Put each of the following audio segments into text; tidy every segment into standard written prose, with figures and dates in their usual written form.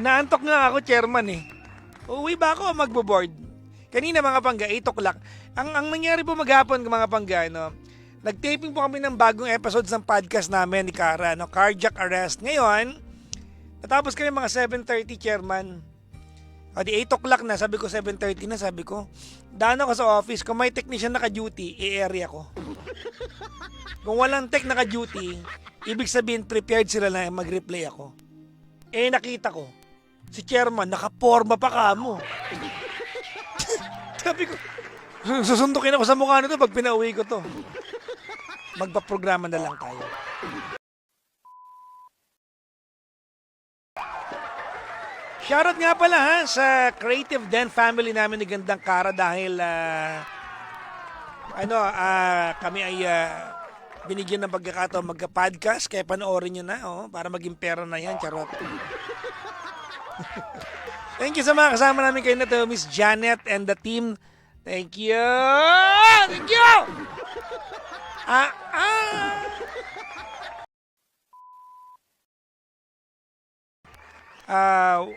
Naantok nga ako, chairman eh. Uuwi ba ako o magbo-board? Kanina mga pangga, 8 o'clock. Ang nangyari po maghapon mga pangga, no? Nag-taping po kami ng bagong episodes ng podcast namin ni Kara, no? Cardiac Arrest. Ngayon, natapos kami mga 7:30, chairman. O di 8 o'clock na, sabi ko 7:30 na, sabi ko. Daan ako sa office, kung may technician naka-duty, i-area ko. Kung walang tech naka-duty, ibig sabihin prepared sila na mag-replay ako. Nakita ko, si chairman, nakaporma pa kamo. Sabi ko, susundukin ako sa mukha nito pag pinauwi ko to. Magpaprograma na lang tayo. Shoutout nga pala ha sa Creative Den family namin ni Gandang Kara dahil kami ay binigyan ng pagkakataon magka-podcast kaya panoorin nyo na para maging pera na yan. Charot. Thank you sa mga kasama namin kayo na to, Miss Janet and the team. Thank you! Thank you!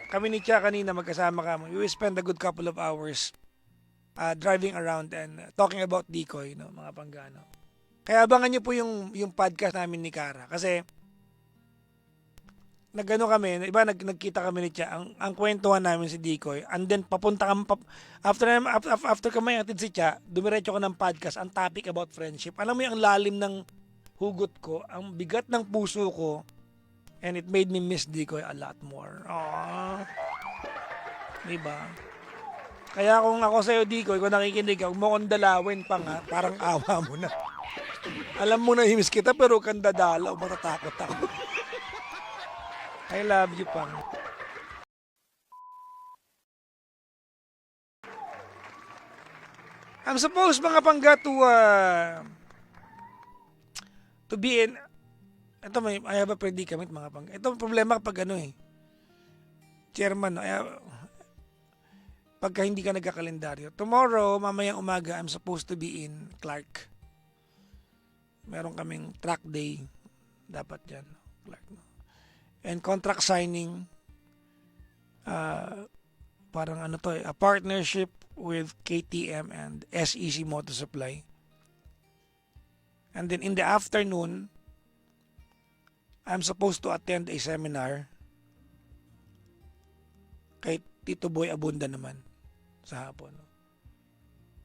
Kami ni Chia kanina magkasama kami. We spent a good couple of hours driving around and talking about decoy, no, mga panggano. Kaya abangan nyo po yung podcast namin ni Kara. Kasi, nagkita kami ni Chia. Ang kwentuhan namin si Decoy. And then, papunta kami, after kami atid si Chia, dumiretso ko ng podcast, ang topic about friendship. Alam mo yung lalim ng hugot ko, ang bigat ng puso ko, and it made me miss Decoy a lot more. Aww. Diba? Kaya kung ako sa'yo, Decoy, kung nakikinig ka, huwag mo kong dalawin pa nga, parang awa mo na. Alam mo na himis kita, pero kang dadalaw, matatakot ako. I love you, pang. I'm supposed, mga pangga, to be in. Ito, I have a predicament, mga pangga. Ito ang problema kapag chairman, pagka hindi ka nagkakalendaryo. Tomorrow, mamayang umaga, I'm supposed to be in Clark. Meron kaming track day. Dapat dyan, Clark, no? And contract signing, parang a partnership with KTM and SEC Motor Supply. And then in the afternoon, I'm supposed to attend a seminar kay Tito Boy Abunda naman sa hapon.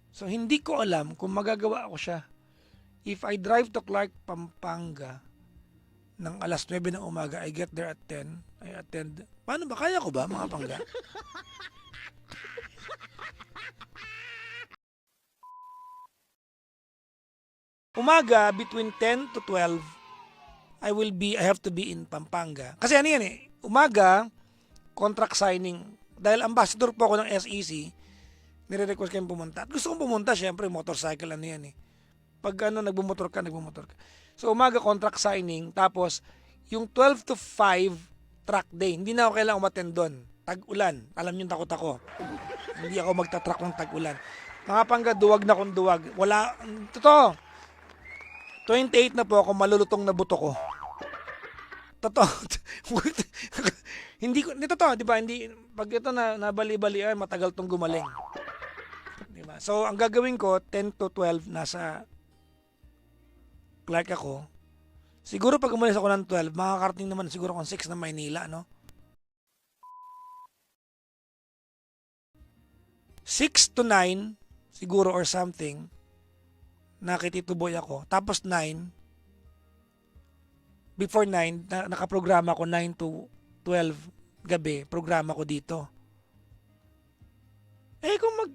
So hindi ko alam kung magagawa ko siya. If I drive to Clark, Pampanga, ng alas 9 ng umaga, I get there at 10. I attend. Paano ba? Kaya ko ba, mga pangga? Umaga, between 10 to 12, I have to be in Pampanga. Kasi yan umaga, contract signing. Dahil ambassador po ako ng SEC, nire-request kayong pumunta. At gusto kong pumunta, syempre, motorcycle yan. Pag nagbumotor ka. So umaga contract signing, tapos yung 12 to 5 track day, hindi na ako kailangang umattend doon. Tag-ulan, alam niyo takot ako. Hindi ako magta-track ng tag-ulan. Mga pangga, duwag na kung duwag. Wala, totoo. 28 na po ako, malulutong na buto ko. Totoo. Totoo, di ba? Hindi, pag ito nabali-balian, matagal tong gumaling. Di ba? So, ang gagawin ko, 10 to 12, nasa Clark ako. Siguro pag umalis ako ng 12, makakarating naman siguro kung 6 na Maynila, no? 6 to 9, siguro or something, nakitituboy ako. Tapos 9, before 9, nakaprograma ko 9 to 12 gabi, programa ko dito. Kung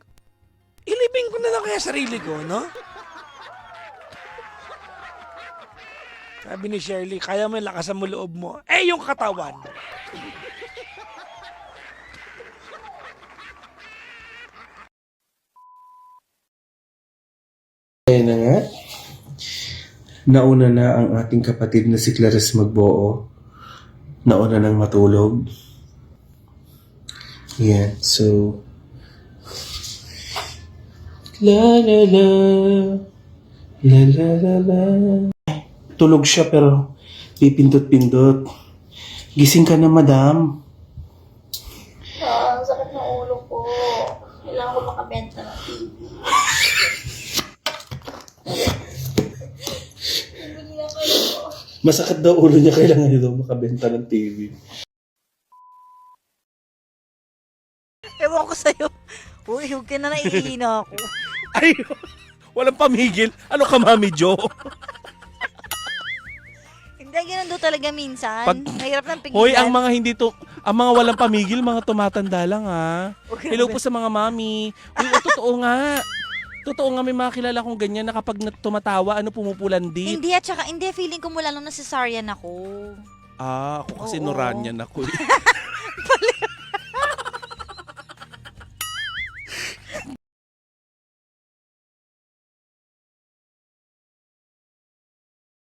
ilibing ko na lang kaya sarili ko, no? Sabi ni Shirley, kaya mo yung lakasan mo loob mo. Yung katawan. Ayan na nga. Nauna na ang ating kapatid na si Clarice Magbuo. Nauna nang matulog. Yeah, so... La la la. La la la la. Tulog siya pero pipindot-pindot. Gising ka na, madam. ng ulo ko. Kailangan ko makabenta ng TV. Bumili na kayo. Masakit daw ulo niya, kailangan niya daw makabenta ng TV. Ewan ko sa'yo. Uy, huwag ka na naiihina ako. Ay, walang pamigil. Ano ka, Mami Jo? Hindi, ganun daw talaga minsan. Pag- Mahirap ng pigilan. Hoy, ang mga walang pamigil, mga tumatanda lang ha. Okay, Hello po sa mga mami. Uy, totoo nga. Totoo nga, may mga kilala kong ganyan na kapag tumatawa, pumupulan din. Hindi, at saka, hindi, feeling ko mula nung nasasaryan ako. Ako kasi Oo. Noranyan ako.